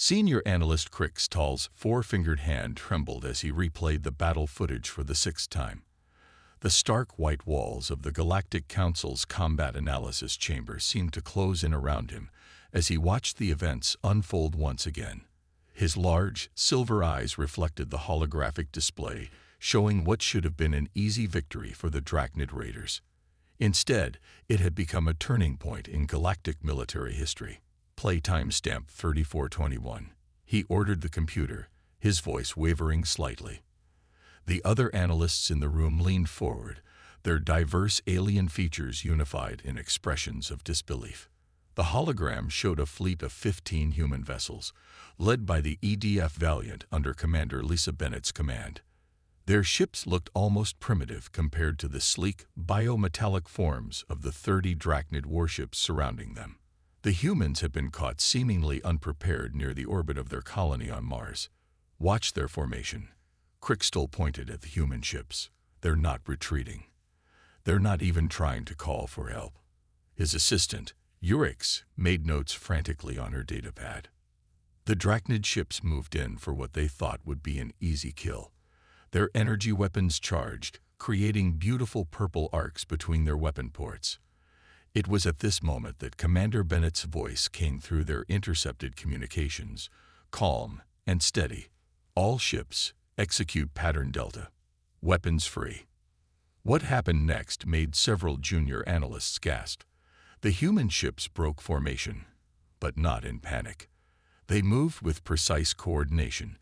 Senior analyst Crickstall's four-fingered hand trembled as he replayed the battle footage for the sixth time. The stark white walls of the Galactic Council's combat analysis chamber seemed to close in around him as he watched the events unfold once again. His large, silver eyes reflected the holographic display, showing what should have been an easy victory for the Drachnid Raiders. Instead, it had become a turning point in galactic military history. Playtime stamp 3421. He ordered the computer, his voice wavering slightly. The other analysts in the room leaned forward, their diverse alien features unified in expressions of disbelief. The hologram showed a fleet of 15 human vessels, led by the EDF Valiant under Commander Lisa Bennett's command. Their ships looked almost primitive compared to the sleek, biometallic forms of the 30 Drachnid warships surrounding them. The humans had been caught seemingly unprepared near the orbit of their colony on Mars. Watch their formation. Crickstall pointed at the human ships. They're not retreating. They're not even trying to call for help. His assistant, Urix, made notes frantically on her datapad. The Drachnid ships moved in for what they thought would be an easy kill. Their energy weapons charged, creating beautiful purple arcs between their weapon ports. It was at this moment that Commander Bennett's voice came through their intercepted communications, calm and steady. All ships, execute pattern Delta. Weapons free. What happened next made several junior analysts gasp. The human ships broke formation, but not in panic. They moved with precise coordination,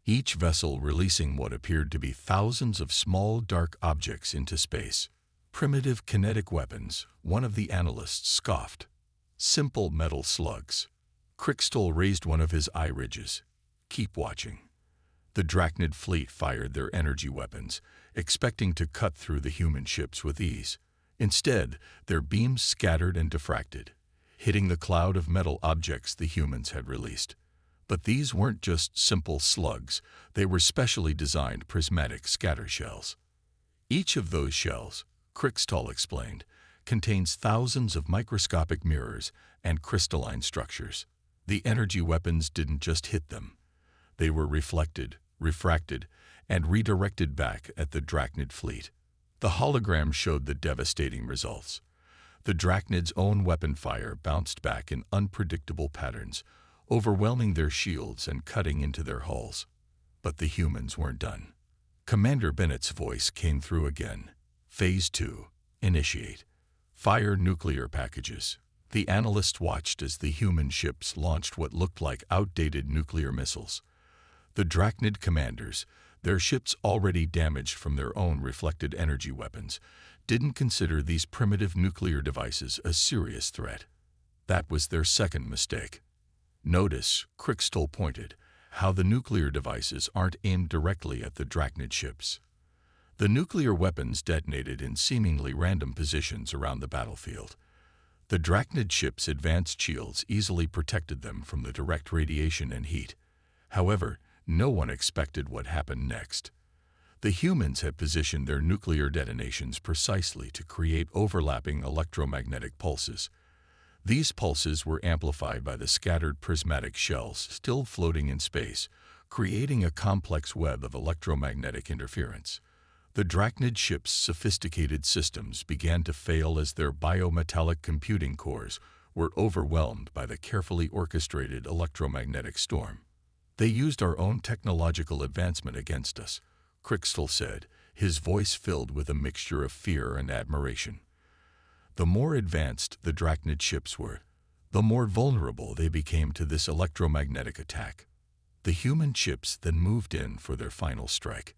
each vessel releasing what appeared to be thousands of small dark objects into space. Primitive kinetic weapons, one of the analysts scoffed. Simple metal slugs. Crickstall raised one of his eye ridges. Keep watching. The Drachnid fleet fired their energy weapons, expecting to cut through the human ships with ease. Instead, their beams scattered and diffracted, hitting the cloud of metal objects the humans had released. But these weren't just simple slugs, they were specially designed prismatic scatter shells. Each of those shells, Crickstall explained, contains thousands of microscopic mirrors and crystalline structures. The energy weapons didn't just hit them. They were reflected, refracted, and redirected back at the Drachnid fleet. The hologram showed the devastating results. The Drachnid's own weapon fire bounced back in unpredictable patterns, overwhelming their shields and cutting into their hulls. But the humans weren't done. Commander Bennett's voice came through again. Phase 2. Initiate. Fire nuclear packages. The analysts watched as the human ships launched what looked like outdated nuclear missiles. The Drachnid commanders, their ships already damaged from their own reflected energy weapons, didn't consider these primitive nuclear devices a serious threat. That was their second mistake. Notice, Crickstall pointed, how the nuclear devices aren't aimed directly at the Drachnid ships. The nuclear weapons detonated in seemingly random positions around the battlefield. The Drachnid ships' advanced shields easily protected them from the direct radiation and heat. However, no one expected what happened next. The humans had positioned their nuclear detonations precisely to create overlapping electromagnetic pulses. These pulses were amplified by the scattered prismatic shells still floating in space, creating a complex web of electromagnetic interference. The Drachnid ships' sophisticated systems began to fail as their biometallic computing cores were overwhelmed by the carefully orchestrated electromagnetic storm. They used our own technological advancement against us, Crickstall said, his voice filled with a mixture of fear and admiration. The more advanced the Drachnid ships were, the more vulnerable they became to this electromagnetic attack. The human ships then moved in for their final strike.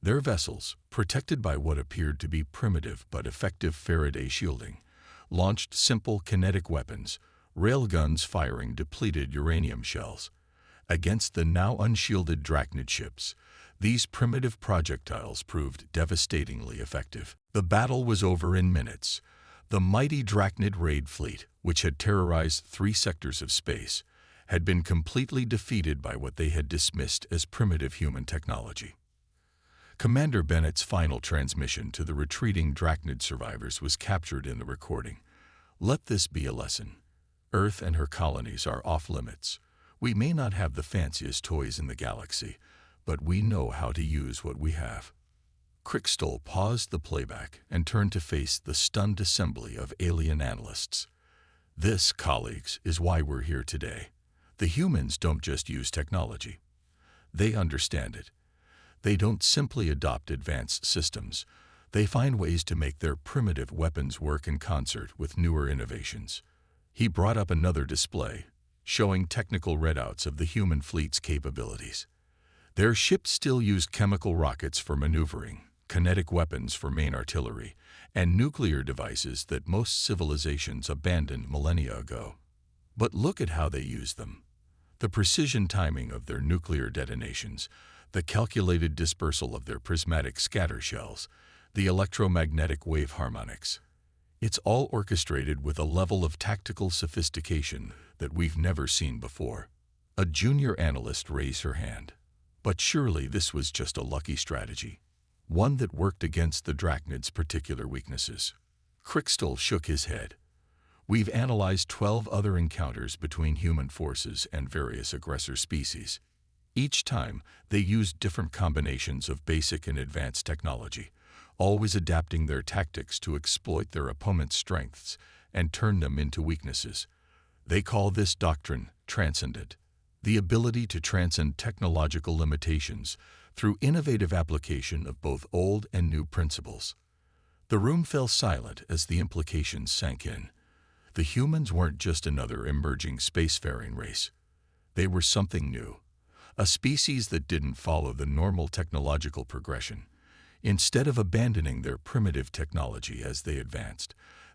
Their vessels, protected by what appeared to be primitive but effective Faraday shielding, launched simple kinetic weapons, railguns firing depleted uranium shells. Against the now unshielded Drachnid ships, these primitive projectiles proved devastatingly effective. The battle was over in minutes. The mighty Drachnid raid fleet, which had terrorized 3 sectors of space, had been completely defeated by what they had dismissed as primitive human technology. Commander Bennett's final transmission to the retreating Drachnid survivors was captured in the recording. Let this be a lesson. Earth and her colonies are off limits. We may not have the fanciest toys in the galaxy, but we know how to use what we have. Crickstall paused the playback and turned to face the stunned assembly of alien analysts. This, colleagues, is why we're here today. The humans don't just use technology. They understand it. They don't simply adopt advanced systems. They find ways to make their primitive weapons work in concert with newer innovations. He brought up another display, showing technical readouts of the human fleet's capabilities. Their ships still use chemical rockets for maneuvering, kinetic weapons for main artillery, and nuclear devices that most civilizations abandoned millennia ago. But look at how they use them. The precision timing of their nuclear detonations, the calculated dispersal of their prismatic scatter shells, the electromagnetic wave harmonics. It's all orchestrated with a level of tactical sophistication that we've never seen before. A junior analyst raised her hand. But surely this was just a lucky strategy, one that worked against the Drachnid's particular weaknesses. Crickstall shook his head. We've analyzed 12 other encounters between human forces and various aggressor species. Each time, they used different combinations of basic and advanced technology, always adapting their tactics to exploit their opponent's strengths and turn them into weaknesses. They call this doctrine Transcendent, the ability to transcend technological limitations through innovative application of both old and new principles. The room fell silent as the implications sank in. The humans weren't just another emerging spacefaring race. They were something new, a species that didn't follow the normal technological progression. Instead of abandoning their primitive technology as they advanced,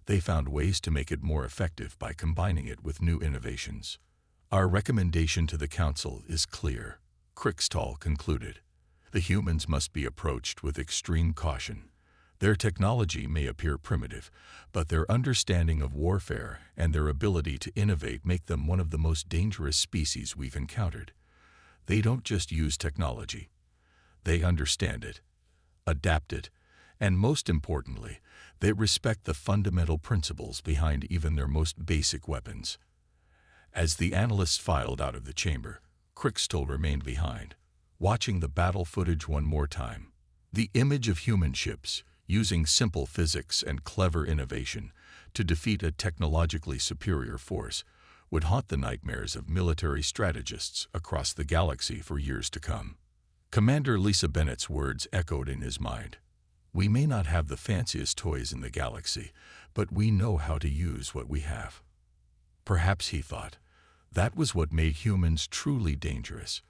they found ways to make it more effective by combining it with new innovations. Our recommendation to the Council is clear, Crickstall concluded. The humans must be approached with extreme caution. Their technology may appear primitive, but their understanding of warfare and their ability to innovate make them one of the most dangerous species we've encountered. They don't just use technology. They understand it, adapt it, and most importantly, they respect the fundamental principles behind even their most basic weapons. As the analysts filed out of the chamber, Crickstall remained behind, watching the battle footage one more time. The image of human ships, using simple physics and clever innovation to defeat a technologically superior force, would haunt the nightmares of military strategists across the galaxy for years to come. Commander Lisa Bennett's words echoed in his mind. We may not have the fanciest toys in the galaxy, but we know how to use what we have. Perhaps, he thought, that was what made humans truly dangerous.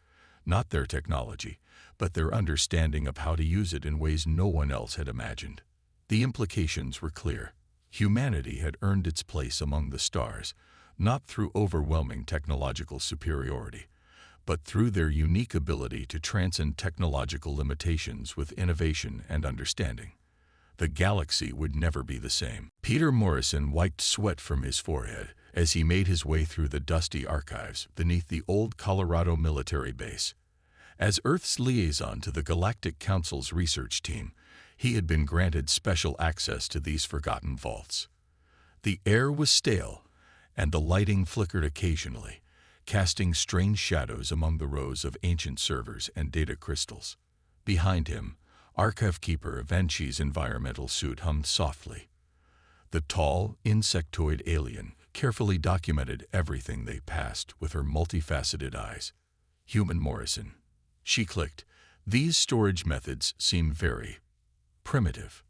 Not their technology, but their understanding of how to use it in ways no one else had imagined. The implications were clear. Humanity had earned its place among the stars, not through overwhelming technological superiority, but through their unique ability to transcend technological limitations with innovation and understanding. The galaxy would never be the same. Peter Morrison wiped sweat from his forehead as he made his way through the dusty archives beneath the old Colorado military base. As Earth's liaison to the Galactic Council's research team, he had been granted special access to these forgotten vaults. The air was stale, and the lighting flickered occasionally, casting strange shadows among the rows of ancient servers and data crystals. Behind him, Archive Keeper Venchi's environmental suit hummed softly. The tall, insectoid alien carefully documented everything they passed with her multifaceted eyes. Human Morrison. She clicked. These storage methods seem very primitive.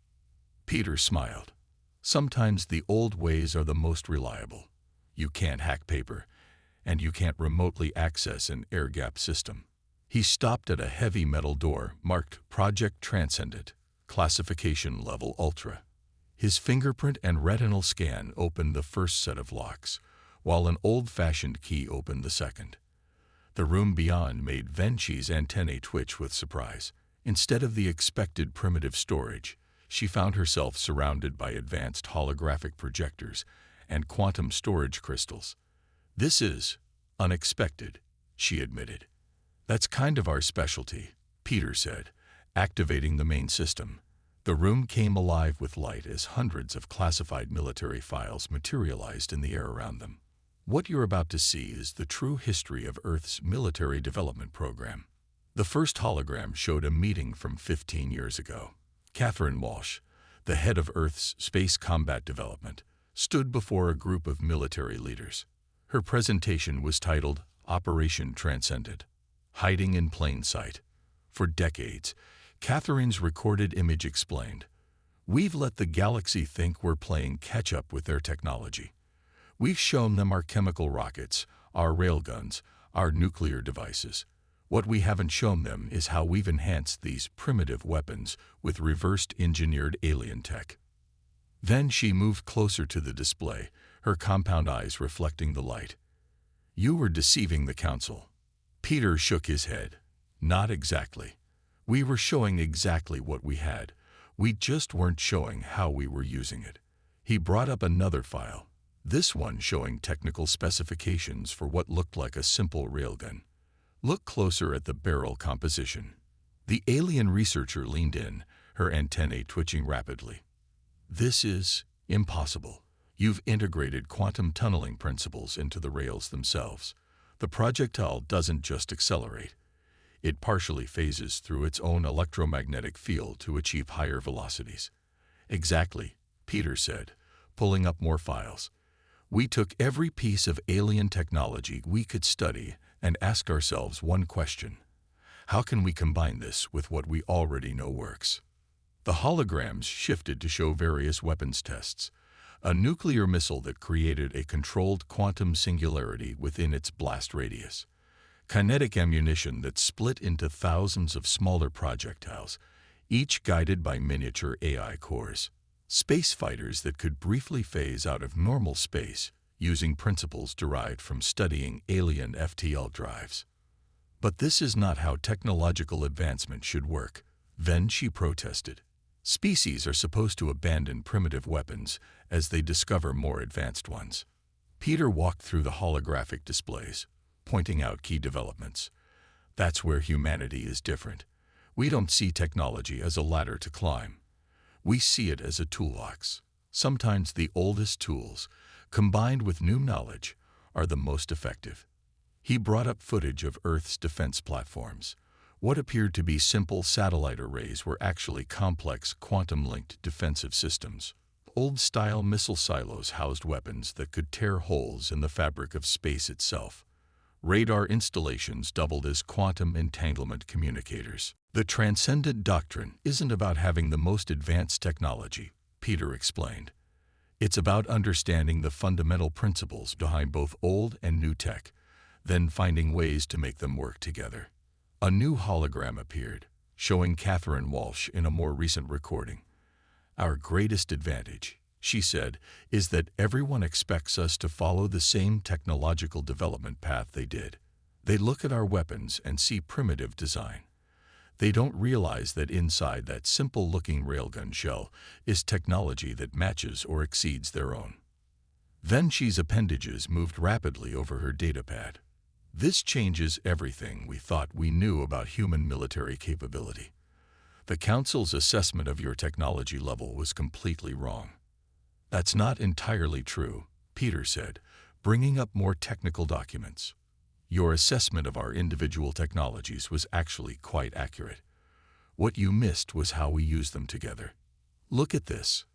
Peter smiled. Sometimes the old ways are the most reliable. You can't hack paper, and you can't remotely access an air-gap system. He stopped at a heavy metal door marked Project Transcendent, Classification Level Ultra. His fingerprint and retinal scan opened the first set of locks, while an old-fashioned key opened the second. The room beyond made Venchi's antennae twitch with surprise. Instead of the expected primitive storage, she found herself surrounded by advanced holographic projectors and quantum storage crystals. This is unexpected, she admitted. That's kind of our specialty, Peter said, activating the main system. The room came alive with light as hundreds of classified military files materialized in the air around them. What you're about to see is the true history of Earth's military development program. The first hologram showed a meeting from 15 years ago. Catherine Walsh, the head of Earth's space combat development, stood before a group of military leaders. Her presentation was titled Operation Transcendent, Hiding in Plain Sight. For decades, Catherine's recorded image explained, "We've let the galaxy think we're playing catch-up with their technology. We've shown them our chemical rockets, our railguns, our nuclear devices. What we haven't shown them is how we've enhanced these primitive weapons with reversed engineered alien tech." Then she moved closer to the display, her compound eyes reflecting the light. "You were deceiving the Council." Peter shook his head. "Not exactly. We were showing exactly what we had. We just weren't showing how we were using it." He brought up another file, this one showing technical specifications for what looked like a simple railgun. "Look closer at the barrel composition." The alien researcher leaned in, her antennae twitching rapidly. "This is impossible. You've integrated quantum tunneling principles into the rails themselves. The projectile doesn't just accelerate. It partially phases through its own electromagnetic field to achieve higher velocities." "Exactly," Peter said, pulling up more files. "We took every piece of alien technology we could study and asked ourselves one question. How can we combine this with what we already know works?" The holograms shifted to show various weapons tests. A nuclear missile that created a controlled quantum singularity within its blast radius. Kinetic ammunition that split into thousands of smaller projectiles, each guided by miniature AI cores. Space fighters that could briefly phase out of normal space using principles derived from studying alien FTL drives. "But this is not how technological advancement should work," then she protested. "Species are supposed to abandon primitive weapons as they discover more advanced ones." Peter walked through the holographic displays, pointing out key developments. "That's where humanity is different. We don't see technology as a ladder to climb. We see it as a toolbox. Sometimes the oldest tools, combined with new knowledge, are the most effective." He brought up footage of Earth's defense platforms. What appeared to be simple satellite arrays were actually complex quantum-linked defensive systems. Old-style missile silos housed weapons that could tear holes in the fabric of space itself. Radar installations doubled as quantum entanglement communicators. "The Transcendent doctrine isn't about having the most advanced technology," Peter explained. "It's about understanding the fundamental principles behind both old and new tech, then finding ways to make them work together." A new hologram appeared, showing Catherine Walsh in a more recent recording. "Our greatest advantage," she said, "is that everyone expects us to follow the same technological development path they did. They look at our weapons and see primitive design. They don't realize that inside that simple-looking railgun shell is technology that matches or exceeds their own." Then she's appendages moved rapidly over her datapad. "This changes everything we thought we knew about human military capability. The Council's assessment of your technology level was completely wrong." "That's not entirely true," Peter said, bringing up more technical documents. "Your assessment of our individual technologies was actually quite accurate. What you missed was how we use them together. Look at this."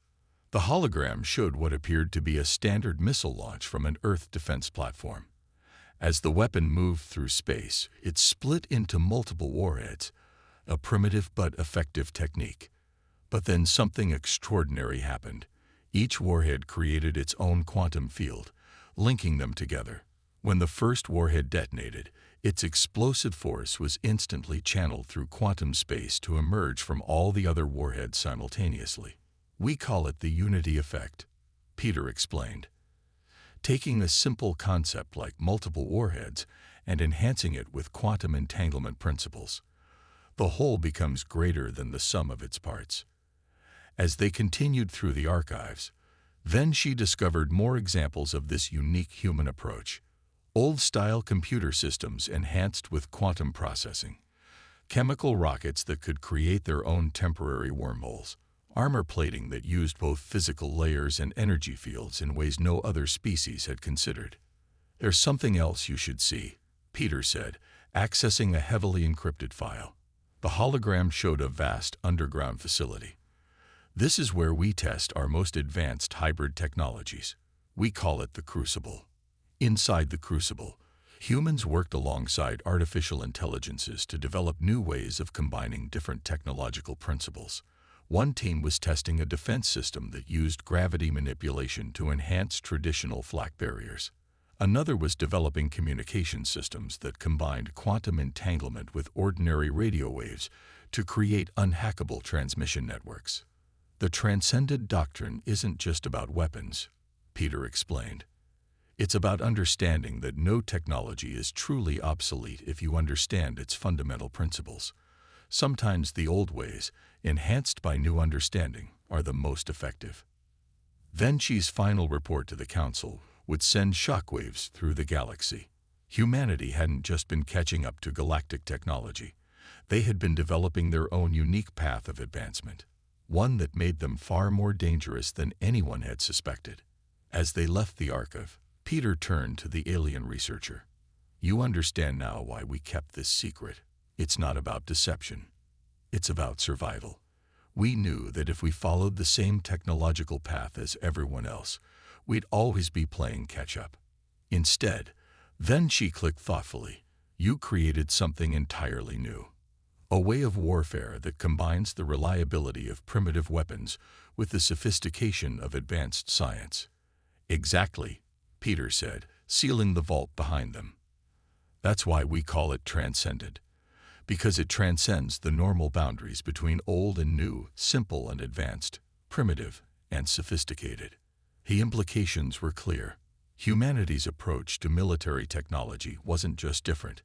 The hologram showed what appeared to be a standard missile launch from an Earth defense platform. As the weapon moved through space, it split into multiple warheads, a primitive but effective technique. But then something extraordinary happened. Each warhead created its own quantum field, linking them together. When the first warhead detonated, its explosive force was instantly channeled through quantum space to emerge from all the other warheads simultaneously. "We call it the unity effect," Peter explained. "Taking a simple concept like multiple warheads and enhancing it with quantum entanglement principles. The whole becomes greater than the sum of its parts." As they continued through the archives, then she discovered more examples of this unique human approach. Old-style computer systems enhanced with quantum processing. Chemical rockets that could create their own temporary wormholes. Armor plating that used both physical layers and energy fields in ways no other species had considered. "There's something else you should see," Peter said, accessing a heavily encrypted file. The hologram showed a vast underground facility. "This is where we test our most advanced hybrid technologies. We call it the Crucible." Inside the Crucible, humans worked alongside artificial intelligences to develop new ways of combining different technological principles. One team was testing a defense system that used gravity manipulation to enhance traditional flak barriers. Another was developing communication systems that combined quantum entanglement with ordinary radio waves to create unhackable transmission networks. "The Transcendent doctrine isn't just about weapons," Peter explained. "It's about understanding that no technology is truly obsolete if you understand its fundamental principles. Sometimes the old ways, enhanced by new understanding, are the most effective." Venchi's final report to the Council would send shockwaves through the galaxy. Humanity hadn't just been catching up to galactic technology. They had been developing their own unique path of advancement, one that made them far more dangerous than anyone had suspected. As they left the archive, Peter turned to the alien researcher. "You understand now why we kept this secret. It's not about deception. It's about survival. We knew that if we followed the same technological path as everyone else, we'd always be playing catch-up. Instead," Venchi clicked thoughtfully, "you created something entirely new. A way of warfare that combines the reliability of primitive weapons with the sophistication of advanced science." "Exactly," Peter said, sealing the vault behind them. "That's why we call it Transcendent, because it transcends the normal boundaries between old and new, simple and advanced, primitive and sophisticated." The implications were clear. Humanity's approach to military technology wasn't just different,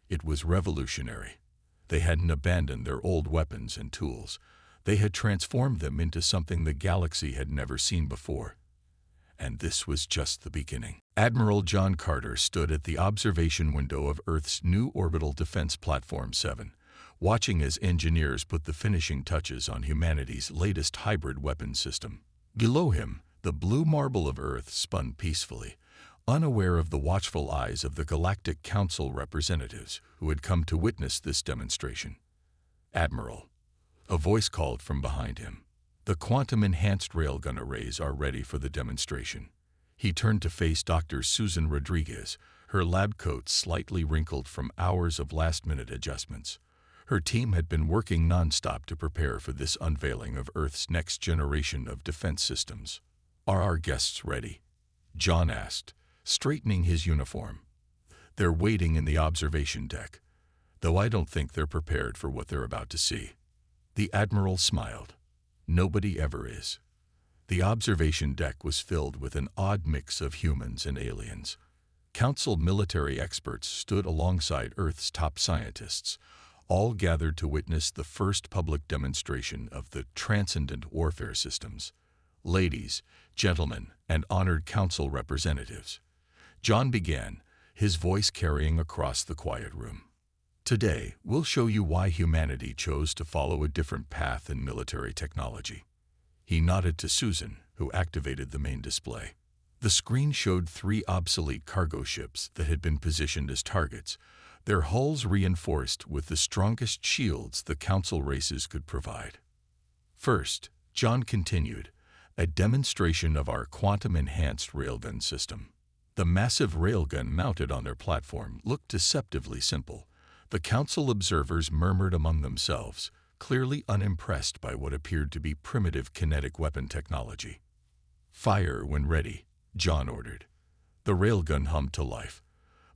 it was revolutionary. They hadn't abandoned their old weapons and tools. They had transformed them into something the galaxy had never seen before. And this was just the beginning. Admiral John Carter stood at the observation window of Earth's new orbital defense platform 7, watching as engineers put the finishing touches on humanity's latest hybrid weapon system. Below him, the blue marble of Earth spun peacefully, unaware of the watchful eyes of the Galactic Council representatives who had come to witness this demonstration. "Admiral," a voice called from behind him, "the quantum-enhanced railgun arrays are ready for the demonstration." He turned to face Dr. Susan Rodriguez, her lab coat slightly wrinkled from hours of last-minute adjustments. Her team had been working nonstop to prepare for this unveiling of Earth's next generation of defense systems. "Are our guests ready?" John asked, straightening his uniform. "They're waiting in the observation deck, though I don't think they're prepared for what they're about to see." The Admiral smiled. "Nobody ever is." The observation deck was filled with an odd mix of humans and aliens. Council military experts stood alongside Earth's top scientists, all gathered to witness the first public demonstration of the Transcendent warfare systems. "Ladies, gentlemen, and honored council representatives," John began, his voice carrying across the quiet room. "Today, we'll show you why humanity chose to follow a different path in military technology." He nodded to Susan, who activated the main display. The screen showed 3 obsolete cargo ships that had been positioned as targets, their hulls reinforced with the strongest shields the Council races could provide. "First," John continued, "a demonstration of our quantum-enhanced railgun system." The massive railgun mounted on their platform looked deceptively simple. The Council observers murmured among themselves, clearly unimpressed by what appeared to be primitive kinetic weapon technology. "Fire when ready," John ordered. The railgun hummed to life,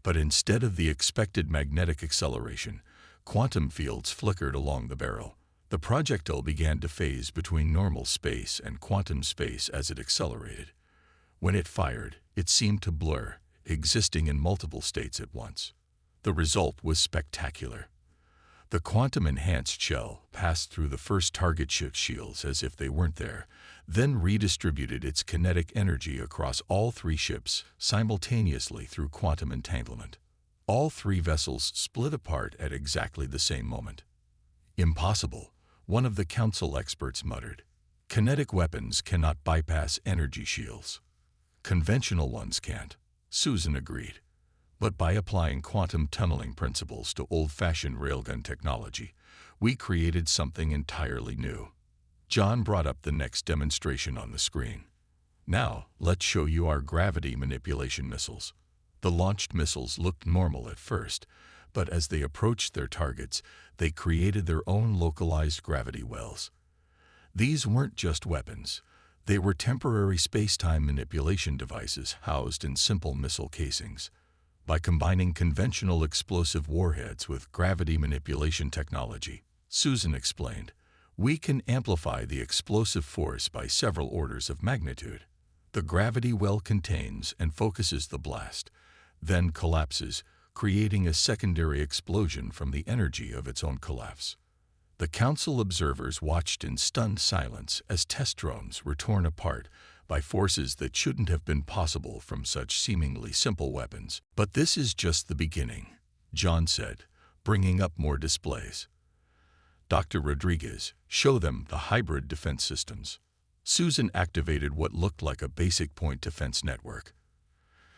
but instead of the expected magnetic acceleration, quantum fields flickered along the barrel. The projectile began to phase between normal space and quantum space as it accelerated. When it fired, it seemed to blur, existing in multiple states at once. The result was spectacular. The quantum-enhanced shell passed through the first target ship's shields as if they weren't there, then redistributed its kinetic energy across all 3 ships simultaneously through quantum entanglement. All 3 vessels split apart at exactly the same moment. "Impossible," one of the Council experts muttered. "Kinetic weapons cannot bypass energy shields. Conventional ones can't." Susan agreed. But by applying quantum tunneling principles to old-fashioned railgun technology, we created something entirely new. John brought up the next demonstration on the screen. Now, let's show you our gravity manipulation missiles. The launched missiles looked normal at first, but as they approached their targets, they created their own localized gravity wells. These weren't just weapons. They were temporary space-time manipulation devices housed in simple missile casings. By combining conventional explosive warheads with gravity manipulation technology, Susan explained, we can amplify the explosive force by several orders of magnitude. The gravity well contains and focuses the blast, then collapses, creating a secondary explosion from the energy of its own collapse. The council observers watched in stunned silence as test drones were torn apart by forces that shouldn't have been possible from such seemingly simple weapons. But this is just the beginning, John said, bringing up more displays. Dr. Rodriguez, show them the hybrid defense systems. Susan activated what looked like a basic point defense network.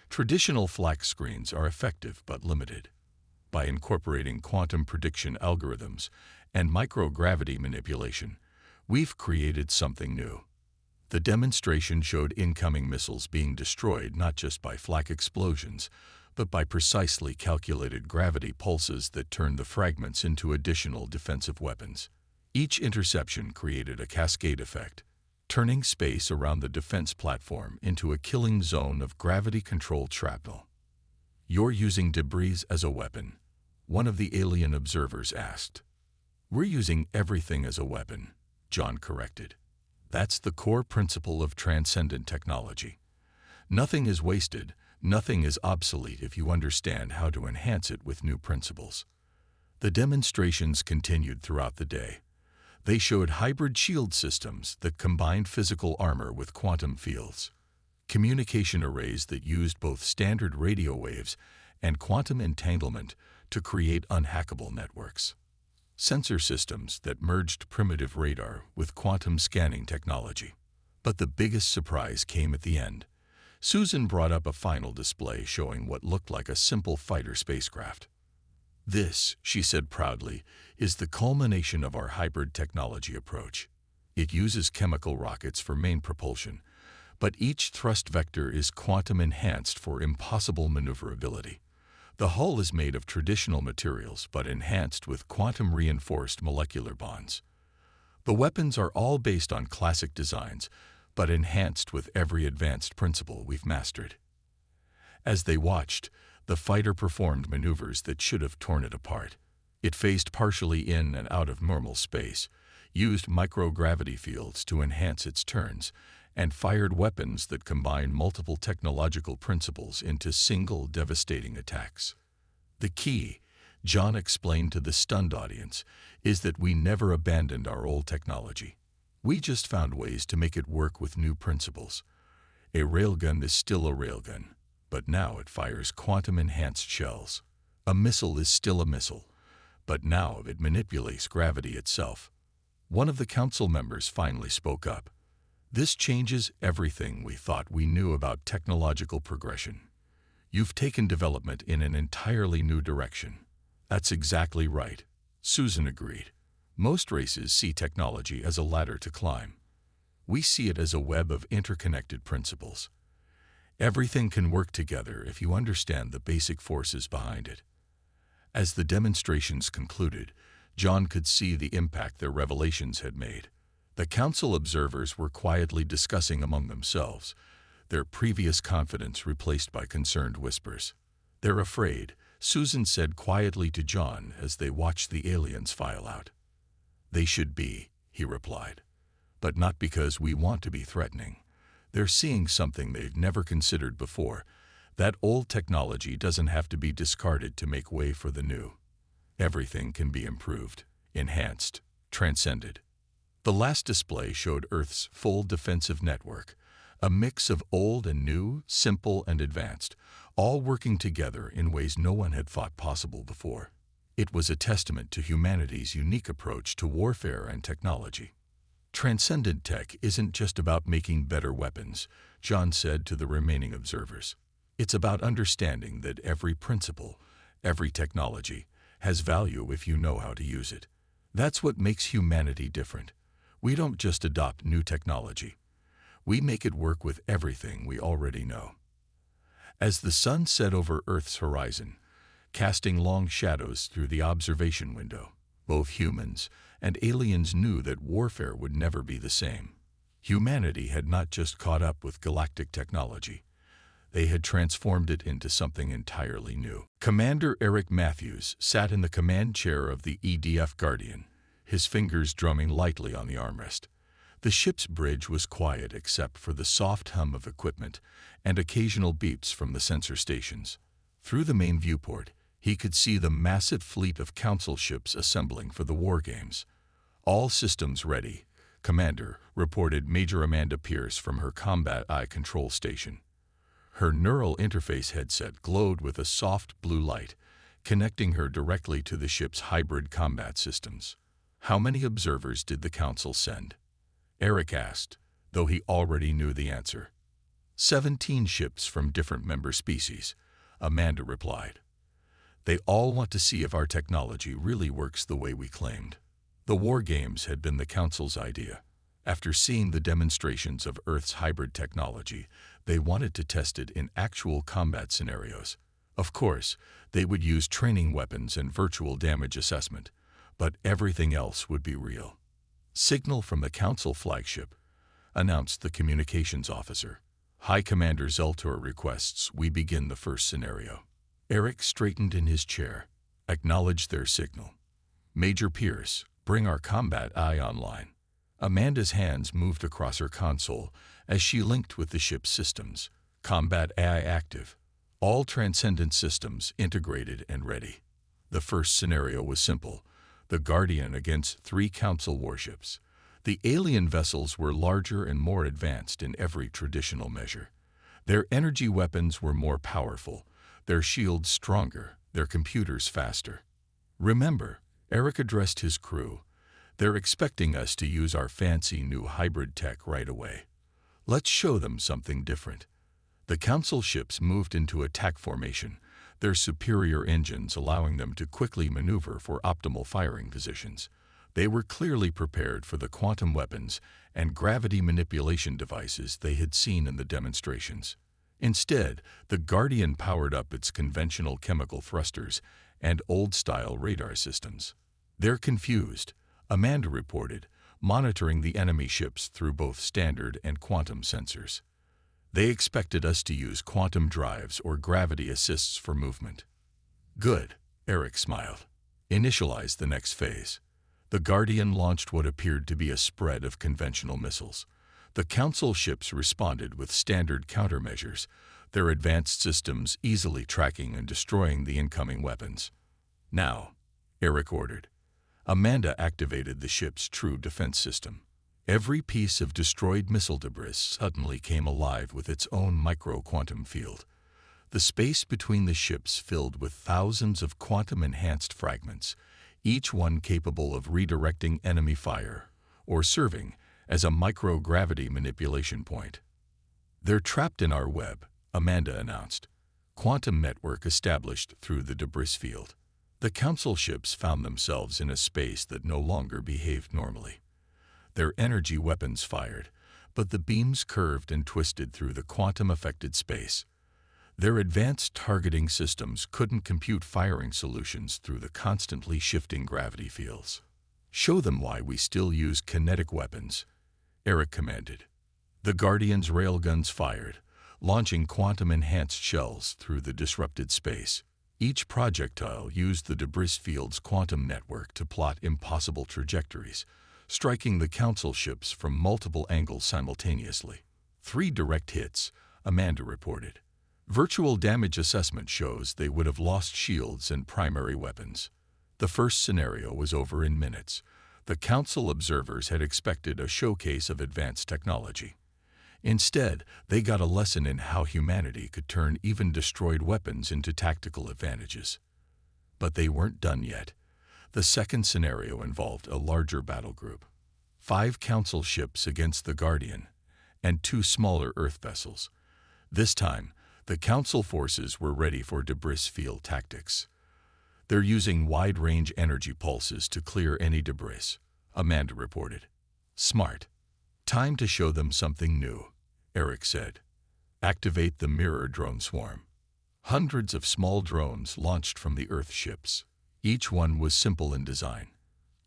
Traditional flak screens are effective but limited. By incorporating quantum prediction algorithms and microgravity manipulation, we've created something new. The demonstration showed incoming missiles being destroyed not just by flak explosions, but by precisely calculated gravity pulses that turned the fragments into additional defensive weapons. Each interception created a cascade effect, turning space around the defense platform into a killing zone of gravity-controlled shrapnel. You're using debris as a weapon, one of the alien observers asked. We're using everything as a weapon, John corrected. That's the core principle of Transcendent technology. Nothing is wasted, nothing is obsolete if you understand how to enhance it with new principles. The demonstrations continued throughout the day. They showed hybrid shield systems that combined physical armor with quantum fields, communication arrays that used both standard radio waves and quantum entanglement to create unhackable networks, sensor systems that merged primitive radar with quantum scanning technology. But the biggest surprise came at the end. Susan brought up a final display showing what looked like a simple fighter spacecraft. This, she said proudly, is the culmination of our hybrid technology approach. It uses chemical rockets for main propulsion, but each thrust vector is quantum enhanced for impossible maneuverability. The hull is made of traditional materials but enhanced with quantum reinforced molecular bonds. The weapons are all based on classic designs, but enhanced with every advanced principle we've mastered. As they watched, the fighter performed maneuvers that should have torn it apart. It phased partially in and out of normal space, used microgravity fields to enhance its turns, and fired weapons that combine multiple technological principles into single devastating attacks. The key, John explained to the stunned audience, is that we never abandoned our old technology. We just found ways to make it work with new principles. A railgun is still a railgun, but now it fires quantum-enhanced shells. A missile is still a missile, but now it manipulates gravity itself. One of the council members finally spoke up. This changes everything we thought we knew about technological progression. You've taken development in an entirely new direction. That's exactly right, Susan agreed. Most races see technology as a ladder to climb. We see it as a web of interconnected principles. Everything can work together if you understand the basic forces behind it. As the demonstrations concluded, John could see the impact their revelations had made. The council observers were quietly discussing among themselves, their previous confidence replaced by concerned whispers. They're afraid, Susan said quietly to John as they watched the aliens file out. They should be, he replied. But not because we want to be threatening. They're seeing something they've never considered before. That old technology doesn't have to be discarded to make way for the new. Everything can be improved, enhanced, transcended. The last display showed Earth's full defensive network, a mix of old and new, simple and advanced, all working together in ways no one had thought possible before. It was a testament to humanity's unique approach to warfare and technology. Transcendent tech isn't just about making better weapons, John said to the remaining observers. It's about understanding that every principle, every technology, has value if you know how to use it. That's what makes humanity different. We don't just adopt new technology. We make it work with everything we already know. As the sun set over Earth's horizon, casting long shadows through the observation window, both humans and aliens knew that warfare would never be the same. Humanity had not just caught up with galactic technology. They had transformed it into something entirely new. Commander Eric Matthews sat in the command chair of the EDF Guardian, his fingers drumming lightly on the armrest. The ship's bridge was quiet except for the soft hum of equipment and occasional beeps from the sensor stations. Through the main viewport, he could see the massive fleet of council ships assembling for the war games. "All systems ready," Commander reported Major Amanda Pierce from her Combat Eye control station. Her neural interface headset glowed with a soft blue light, connecting her directly to the ship's hybrid combat systems. "How many observers did the council send?" Eric asked, though he already knew the answer. 17 ships from different member species," Amanda replied. "They all want to see if our technology really works the way we claimed." The war games had been the council's idea. After seeing the demonstrations of Earth's hybrid technology, they wanted to test it in actual combat scenarios. Of course, they would use training weapons and virtual damage assessment, but everything else would be real. "Signal from the Council flagship," announced the communications officer. "High Commander Zeltor requests we begin the first scenario." Eric straightened in his chair. "Acknowledge their signal." "Major Pierce, bring our Combat Eye online." Amanda's hands moved across her console as she linked with the ship's systems. "Combat AI active. All Transcendent systems integrated and ready." The first scenario was simple: the Guardian against 3 Council warships. The alien vessels were larger and more advanced in every traditional measure. Their energy weapons were more powerful, their shields stronger, their computers faster. "Remember," Eric addressed his crew, "they're expecting us to use our fancy new hybrid tech right away. Let's show them something different." The Council ships moved into attack formation, their superior engines allowing them to quickly maneuver for optimal firing positions. They were clearly prepared for the quantum weapons and gravity manipulation devices they had seen in the demonstrations. Instead, the Guardian powered up its conventional chemical thrusters and old-style radar systems. "They're confused," Amanda reported, monitoring the enemy ships through both standard and quantum sensors. "They expected us to use quantum drives or gravity assists for movement." "Good," Eric smiled. "Initialize the next phase." The Guardian launched what appeared to be a spread of conventional missiles. The Council ships responded with standard countermeasures, their advanced systems easily tracking and destroying the incoming weapons. "Now," Eric ordered. Amanda activated the ship's true defense system. Every piece of destroyed missile debris suddenly came alive with its own micro-quantum field. The space between the ships filled with thousands of quantum-enhanced fragments, each one capable of redirecting enemy fire or serving as a microgravity manipulation point. "They're trapped in our web," Amanda announced. Quantum network established through the debris field. The Council ships found themselves in a space that no longer behaved normally. Their energy weapons fired, but the beams curved and twisted through the quantum-affected space. Their advanced targeting systems couldn't compute firing solutions through the constantly shifting gravity fields. "Show them why we still use kinetic weapons," Eric commanded. The Guardian's railguns fired, launching quantum-enhanced shells through the disrupted space. Each projectile used the debris field's quantum network to plot impossible trajectories, striking the Council ships from multiple angles simultaneously. 3 direct hits, Amanda reported. Virtual damage assessment shows they would have lost shields and primary weapons. The first scenario was over in minutes. The Council observers had expected a showcase of advanced technology. Instead, they got a lesson in how humanity could turn even destroyed weapons into tactical advantages. But they weren't done yet. The second scenario involved a larger battle group. 5 Council ships against the Guardian, and 2 smaller Earth vessels. This time, The Council forces were ready for debris field tactics. They're using wide-range energy pulses to clear any debris, Amanda reported. Smart. Time to show them something new, Eric said. Activate the mirror drone swarm. Hundreds of small drones launched from the Earth ships. Each one was simple in design,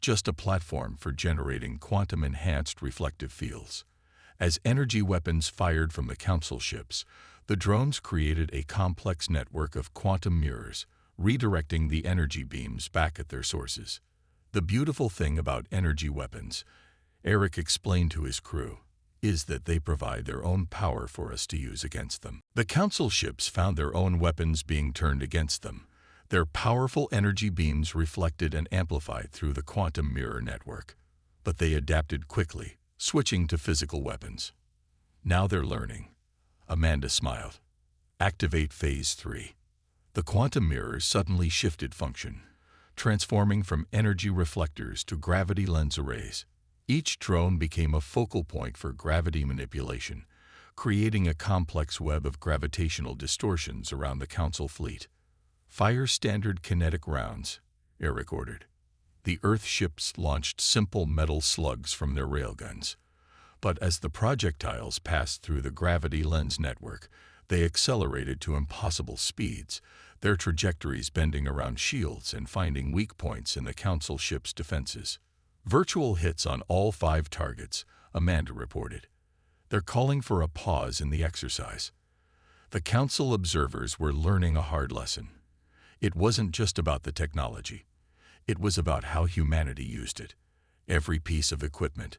just a platform for generating quantum-enhanced reflective fields. As energy weapons fired from the Council ships, the drones created a complex network of quantum mirrors, redirecting the energy beams back at their sources. The beautiful thing about energy weapons, Eric explained to his crew, is that they provide their own power for us to use against them. The Council ships found their own weapons being turned against them. Their powerful energy beams reflected and amplified through the quantum mirror network. But they adapted quickly, switching to physical weapons. Now they're learning. Amanda smiled. Activate Phase 3. The quantum mirrors suddenly shifted function, transforming from energy reflectors to gravity lens arrays. Each drone became a focal point for gravity manipulation, creating a complex web of gravitational distortions around the Council fleet. Fire standard kinetic rounds, Eric ordered. The Earth ships launched simple metal slugs from their railguns. But as the projectiles passed through the gravity lens network, they accelerated to impossible speeds, their trajectories bending around shields and finding weak points in the Council ships' defenses. Virtual hits on all 5 targets, Amanda reported. They're calling for a pause in the exercise. The Council observers were learning a hard lesson. It wasn't just about the technology. It was about how humanity used it. Every piece of equipment,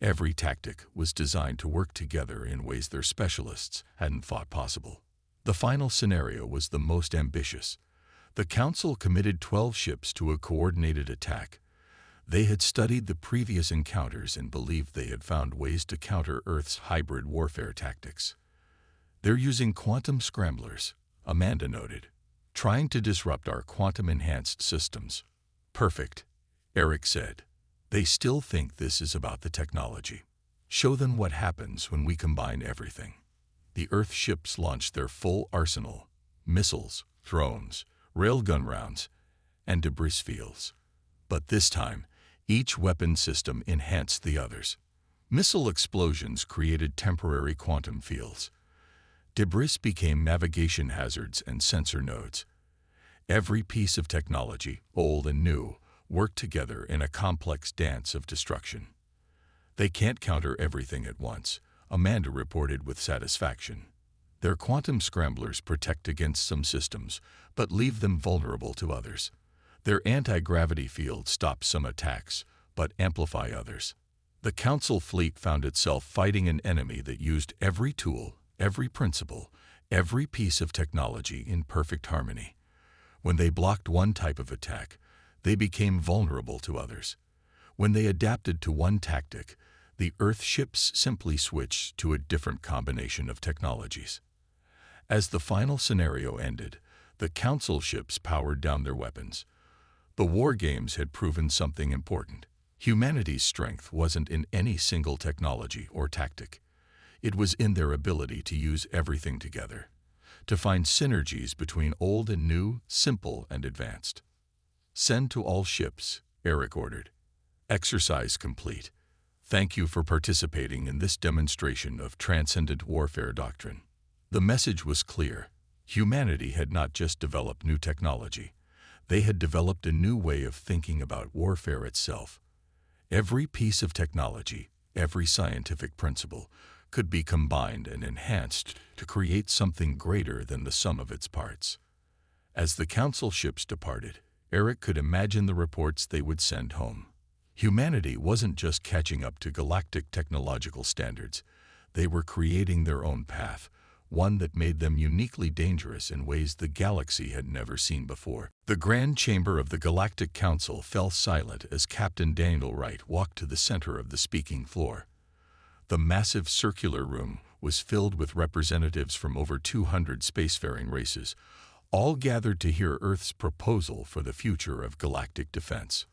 every tactic was designed to work together in ways their specialists hadn't thought possible. The final scenario was the most ambitious. The Council committed 12 ships to a coordinated attack. They had studied the previous encounters and believed they had found ways to counter Earth's hybrid warfare tactics. They're using quantum scramblers, Amanda noted, trying to disrupt our quantum-enhanced systems. Perfect, Eric said. They still think this is about the technology. Show them what happens when we combine everything. The Earth ships launched their full arsenal, missiles, drones, railgun rounds, and debris fields. But this time, each weapon system enhanced the others. Missile explosions created temporary quantum fields. Debris became navigation hazards and sensor nodes. Every piece of technology, old and new, worked together in a complex dance of destruction. They can't counter everything at once, Amanda reported with satisfaction. Their quantum scramblers protect against some systems, but leave them vulnerable to others. Their anti-gravity field stops some attacks, but amplify others. The Council fleet found itself fighting an enemy that used every tool, every principle, every piece of technology in perfect harmony. When they blocked one type of attack, they became vulnerable to others. When they adapted to one tactic, the Earth ships simply switched to a different combination of technologies. As the final scenario ended, the Council ships powered down their weapons. The war games had proven something important. Humanity's strength wasn't in any single technology or tactic. It was in their ability to use everything together, to find synergies between old and new, simple and advanced. Send to all ships, Eric ordered. Exercise complete. Thank you for participating in this demonstration of Transcendent warfare doctrine. The message was clear. Humanity had not just developed new technology. They had developed a new way of thinking about warfare itself. Every piece of technology, every scientific principle, could be combined and enhanced to create something greater than the sum of its parts. As the Council ships departed, Eric could imagine the reports they would send home. Humanity wasn't just catching up to galactic technological standards. They were creating their own path, one that made them uniquely dangerous in ways the galaxy had never seen before. The Grand Chamber of the Galactic Council fell silent as Captain Daniel Wright walked to the center of the speaking floor. The massive circular room was filled with representatives from over 200 spacefaring races, all gathered to hear Earth's proposal for the future of galactic defense.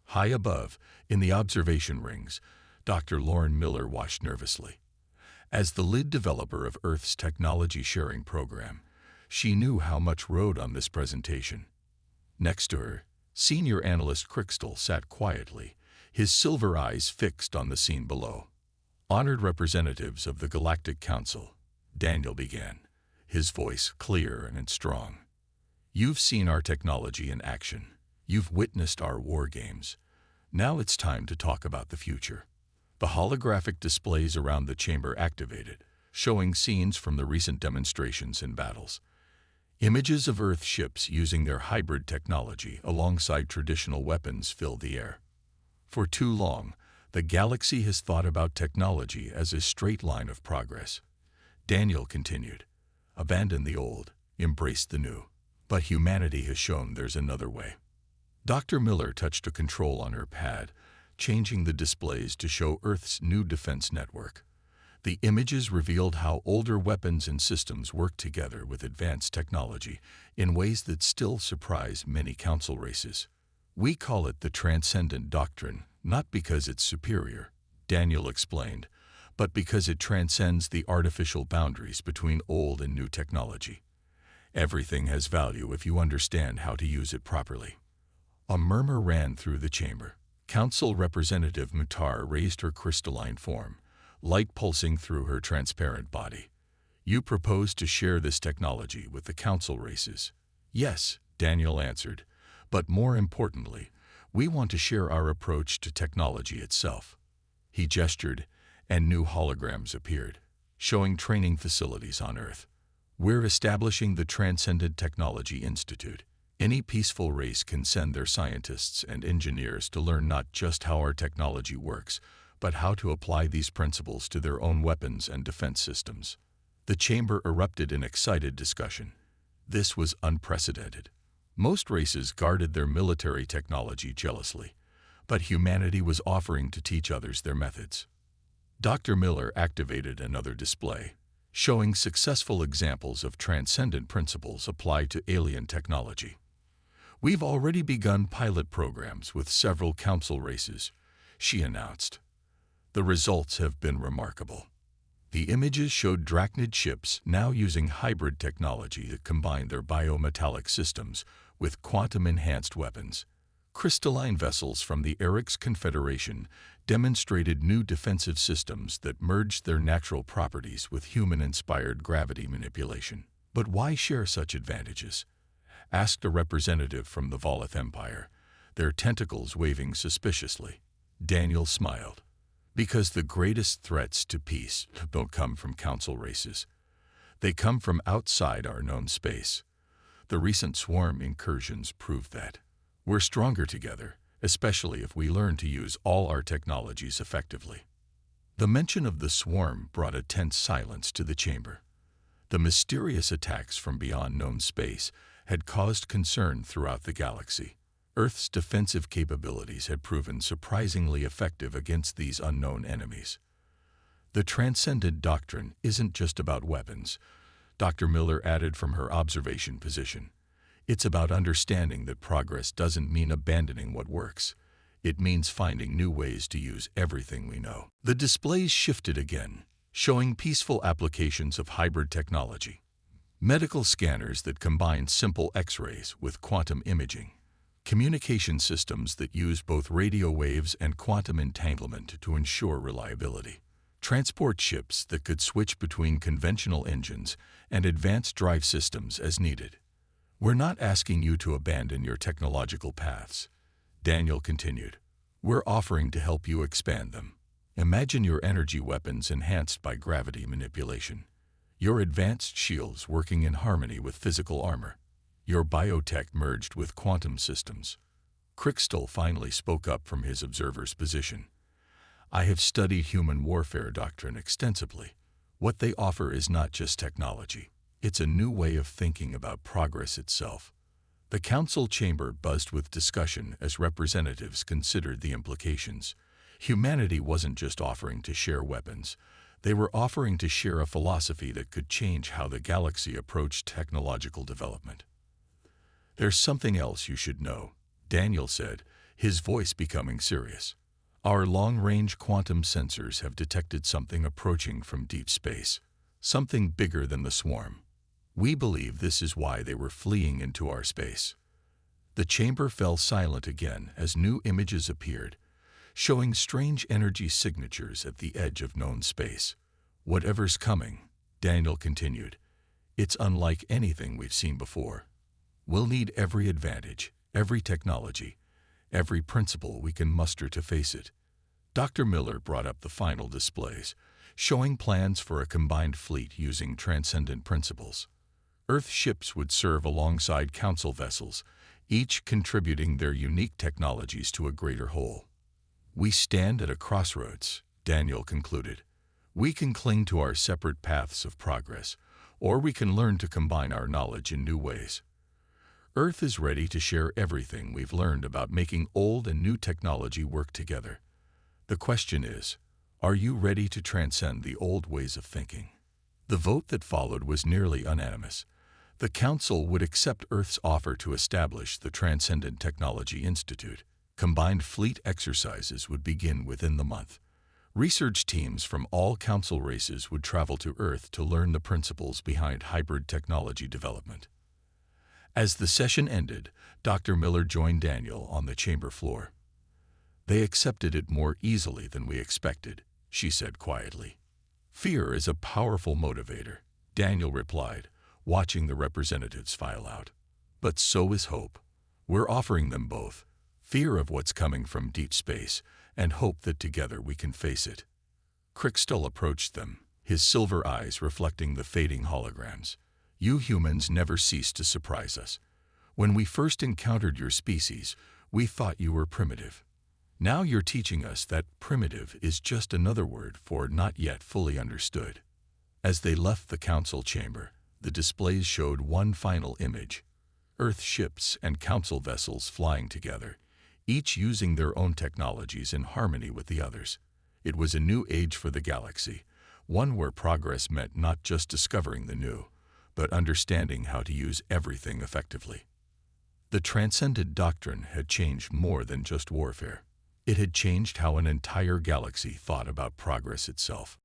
High above, in the observation rings, Dr. Lauren Miller watched nervously. As the lead developer of Earth's technology sharing program, she knew how much rode on this presentation. Next to her, Senior Analyst Crystal sat quietly, his silver eyes fixed on the scene below. Honored representatives of the Galactic Council, Daniel began, his voice clear and strong. You've seen our technology in action. You've witnessed our war games. Now it's time to talk about the future. The holographic displays around the chamber activated, showing scenes from the recent demonstrations and battles. Images of Earth ships using their hybrid technology alongside traditional weapons filled the air. For too long, the galaxy has thought about technology as a straight line of progress. Daniel continued, abandon the old, embrace the new. But humanity has shown there's another way. Dr. Miller touched a control on her pad, changing the displays to show Earth's new defense network. The images revealed how older weapons and systems work together with advanced technology in ways that still surprise many council races. We call it the Transcendent Doctrine, not because it's superior, Daniel explained, but because it transcends the artificial boundaries between old and new technology. Everything has value if you understand how to use it properly. A murmur ran through the chamber. Council Representative Mutar raised her crystalline form, light pulsing through her transparent body. You propose to share this technology with the council races? Yes, Daniel answered. But more importantly, we want to share our approach to technology itself. He gestured, and new holograms appeared, showing training facilities on Earth. We're establishing the Transcendent Technology Institute. Any peaceful race can send their scientists and engineers to learn not just how our technology works, but how to apply these principles to their own weapons and defense systems. The chamber erupted in excited discussion. This was unprecedented. Most races guarded their military technology jealously, but humanity was offering to teach others their methods. Dr. Miller activated another display, showing successful examples of transcendent principles applied to alien technology. We've already begun pilot programs with several council races, she announced. The results have been remarkable. The images showed Drachnid ships now using hybrid technology that combine their biometallic systems with quantum-enhanced weapons. Crystalline vessels from the Eric's Confederation demonstrated new defensive systems that merged their natural properties with human-inspired gravity manipulation. But why share such advantages? Asked a representative from the Volith Empire, their tentacles waving suspiciously. Daniel smiled. Because the greatest threats to peace don't come from council races. They come from outside our known space. The recent swarm incursions prove that. We're stronger together, especially if we learn to use all our technologies effectively. The mention of the swarm brought a tense silence to the chamber. The mysterious attacks from beyond known space had caused concern throughout the galaxy. Earth's defensive capabilities had proven surprisingly effective against these unknown enemies. The Transcendent Doctrine isn't just about weapons, Dr. Miller added from her observation position. It's about understanding that progress doesn't mean abandoning what works. It means finding new ways to use everything we know. The displays shifted again, showing peaceful applications of hybrid technology. Medical scanners that combine simple X-rays with quantum imaging. Communication systems that use both radio waves and quantum entanglement to ensure reliability. Transport ships that could switch between conventional engines and advanced drive systems as needed. We're not asking you to abandon your technological paths, Daniel continued. We're offering to help you expand them. Imagine your energy weapons enhanced by gravity manipulation. Your advanced shields working in harmony with physical armor. Your biotech merged with quantum systems. Crystal finally spoke up from his observer's position. I have studied human warfare doctrine extensively. What they offer is not just technology. It's a new way of thinking about progress itself. The council chamber buzzed with discussion as representatives considered the implications. Humanity wasn't just offering to share weapons. They were offering to share a philosophy that could change how the galaxy approached technological development. There's something else you should know, Daniel said, his voice becoming serious. Our long-range quantum sensors have detected something approaching from deep space, something bigger than the swarm. We believe this is why they were fleeing into our space. The chamber fell silent again as new images appeared, showing strange energy signatures at the edge of known space. Whatever's coming, Daniel continued, it's unlike anything we've seen before. We'll need every advantage, every technology, every principle we can muster to face it. Dr. Miller brought up the final displays, showing plans for a combined fleet using Transcendent principles. Earth ships would serve alongside Council vessels, each contributing their unique technologies to a greater whole. We stand at a crossroads, Daniel concluded. We can cling to our separate paths of progress, or we can learn to combine our knowledge in new ways. Earth is ready to share everything we've learned about making old and new technology work together. The question is, are you ready to transcend the old ways of thinking? The vote that followed was nearly unanimous. The Council would accept Earth's offer to establish the Transcendent Technology Institute. Combined fleet exercises would begin within the month. Research teams from all Council races would travel to Earth to learn the principles behind hybrid technology development. As the session ended, Dr. Miller joined Daniel on the chamber floor. They accepted it more easily than we expected, she said quietly. Fear is a powerful motivator, Daniel replied, watching the representatives file out. But so is hope. We're offering them both, fear of what's coming from deep space and hope that together we can face it. Crystal approached them, his silver eyes reflecting the fading holograms. You humans never cease to surprise us. When we first encountered your species, we thought you were primitive. Now you're teaching us that primitive is just another word for not yet fully understood. As they left the Council chamber, the displays showed one final image. Earth ships and Council vessels flying together, each using their own technologies in harmony with the others. It was a new age for the galaxy, one where progress meant not just discovering the new, but understanding how to use everything effectively. The Transcendent doctrine had changed more than just warfare. It had changed how an entire galaxy thought about progress itself.